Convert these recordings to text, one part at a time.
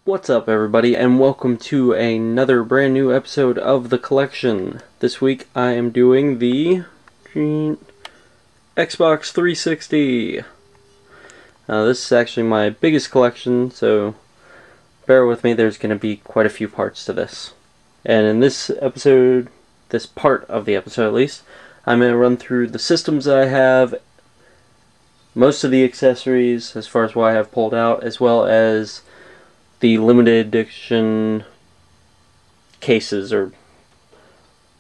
What's up, everybody, and welcome to another brand new episode of The Collection. This week I am doing the Xbox 360. This is actually my biggest collection, so bear with me, there's going to be quite a few parts to this. And in this episode, this part of the episode at least, I'm going to run through the systems that I have, most of the accessories as far as what I have pulled out, as well as the limited edition cases or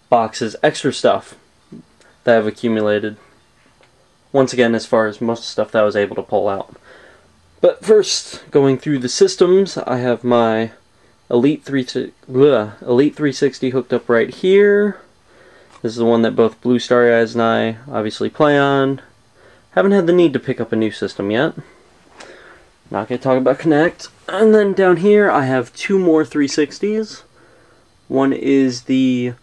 boxes, extra stuff that I've accumulated. Once again, as far as most stuff that I was able to pull out. But first, going through the systems, I have my Elite 360 hooked up right here. This is the one that both Blue Starry Eyes and I obviously play on. Haven't had the need to pick up a new system yet. Not going to talk about Kinect. And then down here I have two more 360s. One is the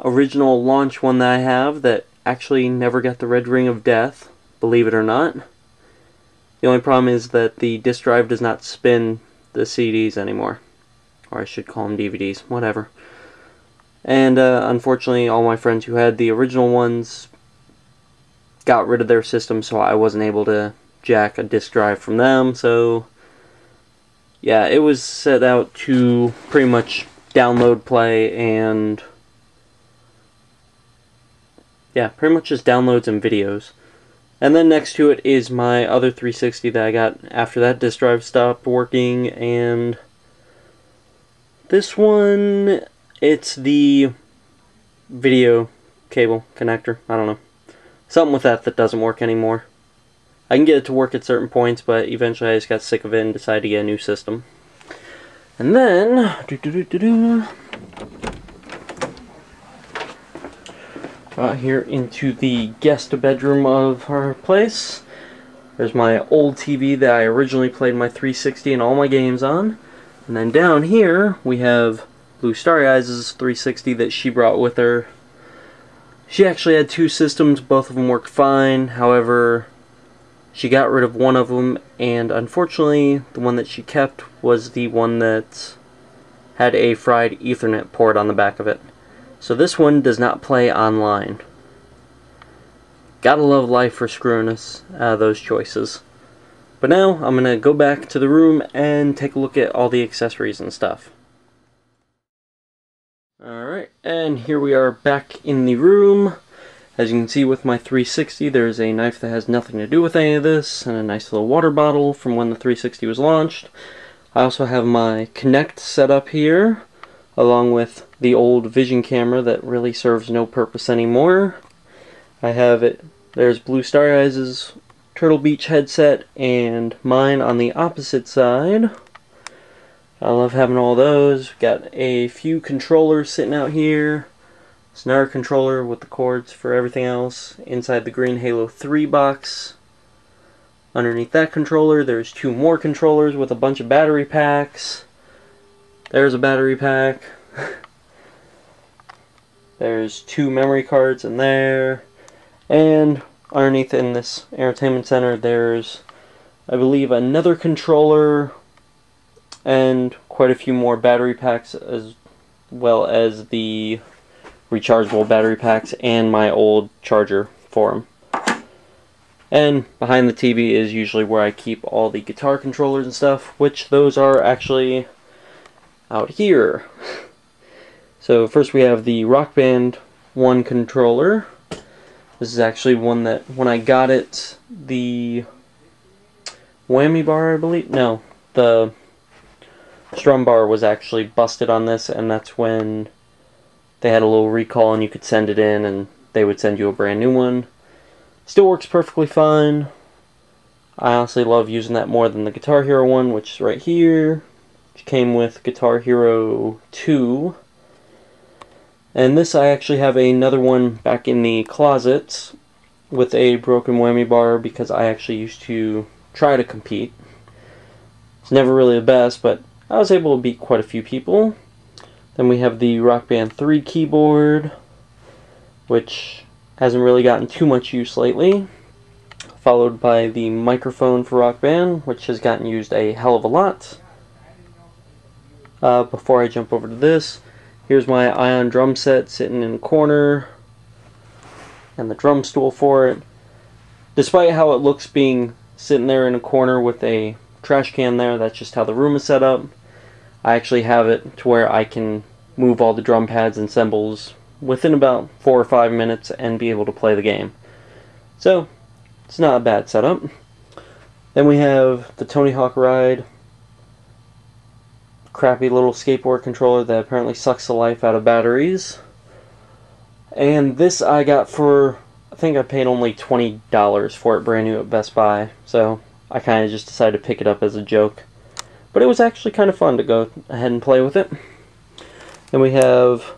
original launch one that I have that actually never got the red ring of death, believe it or not. The only problem is that the disk drive does not spin the CDs anymore. Or I should call them DVDs, whatever. And unfortunately all my friends who had the original ones got rid of their system, so I wasn't able to jack a disk drive from them, so yeah, it was set out to pretty much download, play, and yeah, pretty much just downloads and videos. And then next to it is my other 360 that I got after that disk drive stopped working, and this one, it's the video cable connector, I don't know, something with that doesn't work anymore. I can get it to work at certain points, but eventually I just got sick of it and decided to get a new system. And then, here into the guest bedroom of our place. There's my old TV that I originally played my 360 and all my games on. And then down here, we have Blue Starry Eyes' 360 that she brought with her. She actually had two systems, both of them worked fine, however, she got rid of one of them, and unfortunately, the one that she kept was the one that had a fried Ethernet port on the back of it. So this one does not play online. Gotta love life for screwing us out of those choices. But now, I'm gonna go back to the room and take a look at all the accessories and stuff. Alright, and here we are back in the room. As you can see with my 360, there's a knife that has nothing to do with any of this, and a nice little water bottle from when the 360 was launched. I also have my Kinect set up here, along with the old Vision camera that really serves no purpose anymore. I have it, there's Blue Starry Eyes' Turtle Beach headset, and mine on the opposite side. I love having all those. Got a few controllers sitting out here. It's another controller with the cords for everything else. Inside the green Halo 3 box. Underneath that controller, there's two more controllers with a bunch of battery packs. There's a battery pack. There's two memory cards in there. And underneath in this entertainment center, there's, I believe, another controller and quite a few more battery packs, as well as the rechargeable battery packs and my old charger for them. And behind the TV is usually where I keep all the guitar controllers and stuff, which those are actually out here. So first we have the Rock Band 1 controller. This is actually one that when I got it, the whammy bar, I believe, no, the strum bar was actually busted on this, and that's when they had a little recall and you could send it in and they would send you a brand new one. Still works perfectly fine. I honestly love using that more than the Guitar Hero one, which is right here, which came with Guitar Hero 2. And this, I actually have another one back in the closet with a broken whammy bar because I actually used to try to compete. It's never really the best, but I was able to beat quite a few people. Then we have the Rock Band 3 keyboard, which hasn't really gotten too much use lately. Followed by the microphone for Rock Band, which has gotten used a hell of a lot. Before I jump over to this, here's my Ion drum set sitting in the corner, and the drum stool for it. Despite how it looks being sitting there in a corner with a trash can there, that's just how the room is set up. I actually have it to where I can move all the drum pads and cymbals within about 4 or 5 minutes and be able to play the game. So, it's not a bad setup. Then we have the Tony Hawk Ride crappy little skateboard controller that apparently sucks the life out of batteries. And this I got for, I think I paid only $20 for it brand new at Best Buy. So I kind of just decided to pick it up as a joke. But it was actually kind of fun to go ahead and play with it. Then we have,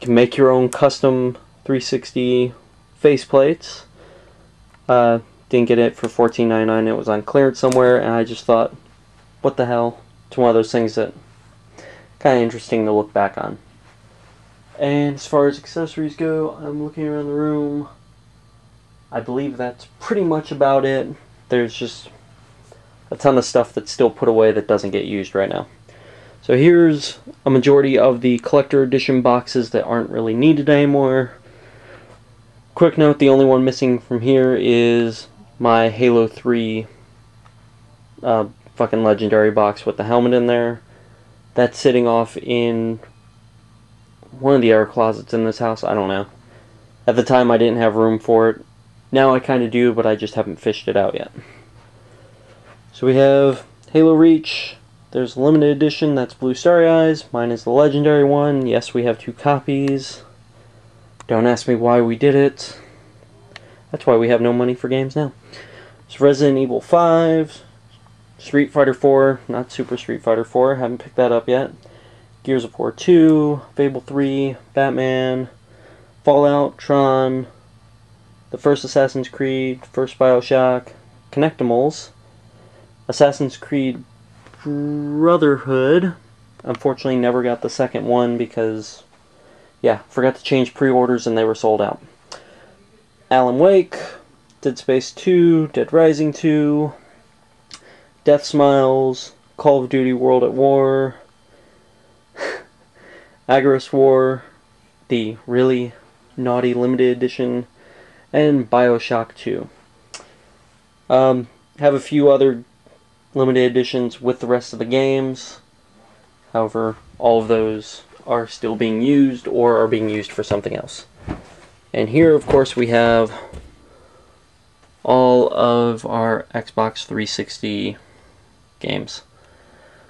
you can make your own custom 360 faceplates. Didn't get it for $14.99. It was on clearance somewhere, and I just thought, what the hell? It's one of those things that kind of interesting to look back on. And as far as accessories go, I'm looking around the room. I believe that's pretty much about it. There's just a ton of stuff that's still put away that doesn't get used right now. So here's a majority of the collector edition boxes that aren't really needed anymore. Quick note, the only one missing from here is my Halo 3 fucking legendary box with the helmet in there. That's sitting off in one of the air closets in this house. I don't know. At the time I didn't have room for it. Now I kind of do, but I just haven't fished it out yet. So we have Halo Reach. There's a limited edition, that's Blue Starry Eyes. Mine is the legendary one. Yes, we have 2 copies. Don't ask me why we did it. That's why we have no money for games now. It's Resident Evil 5, Street Fighter 4, not Super Street Fighter 4, haven't picked that up yet. Gears of War 2, Fable 3, Batman, Fallout, Tron, the first Assassin's Creed, first BioShock, Connectimals, Assassin's Creed Brotherhood. Unfortunately never got the second one because, yeah, forgot to change pre-orders and they were sold out. Alan Wake, Dead Space 2, Dead Rising 2, Death Smiles, Call of Duty World at War, Agarest War, the really naughty limited edition, and BioShock 2. Have a few other limited editions with the rest of the games. However, all of those are still being used or are being used for something else. And here, of course, we have all of our Xbox 360 games.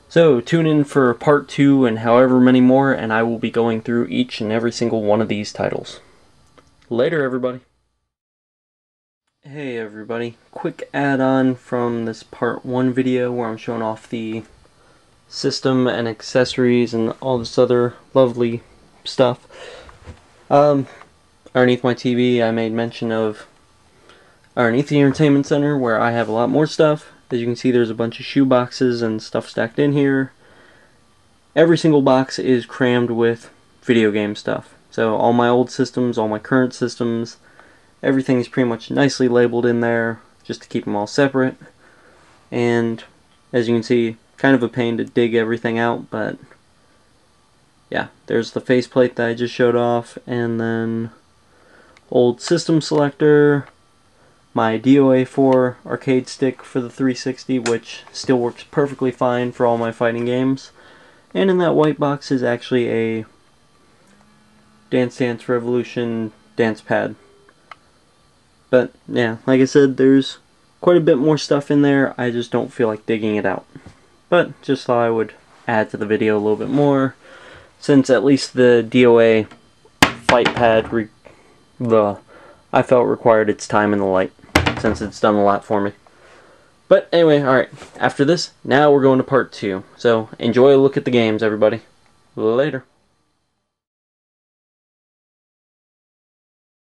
So, tune in for part 2 and however many more, and I will be going through each and every single one of these titles. Later, everybody. Hey everybody, quick add-on from this part 1 video where I'm showing off the system and accessories and all this other lovely stuff. Underneath my TV I made mention of underneath the entertainment center where I have a lot more stuff. As you can see, there's a bunch of shoe boxes and stuff stacked in here. Every single box is crammed with video game stuff. So all my old systems, all my current systems, everything's pretty much nicely labeled in there just to keep them all separate. And as you can see, kind of a pain to dig everything out, but yeah, there's the faceplate that I just showed off, and then old system selector, my DOA 4 arcade stick for the 360, which still works perfectly fine for all my fighting games. And in that white box is actually a Dance Dance Revolution dance pad. But yeah, like I said, there's quite a bit more stuff in there. I just don't feel like digging it out. But just thought I would add to the video a little bit more, since at least the DOA fight pad I felt required its time in the light, since it's done a lot for me. But anyway, alright, after this, now we're going to part 2. So enjoy a look at the games, everybody. Later.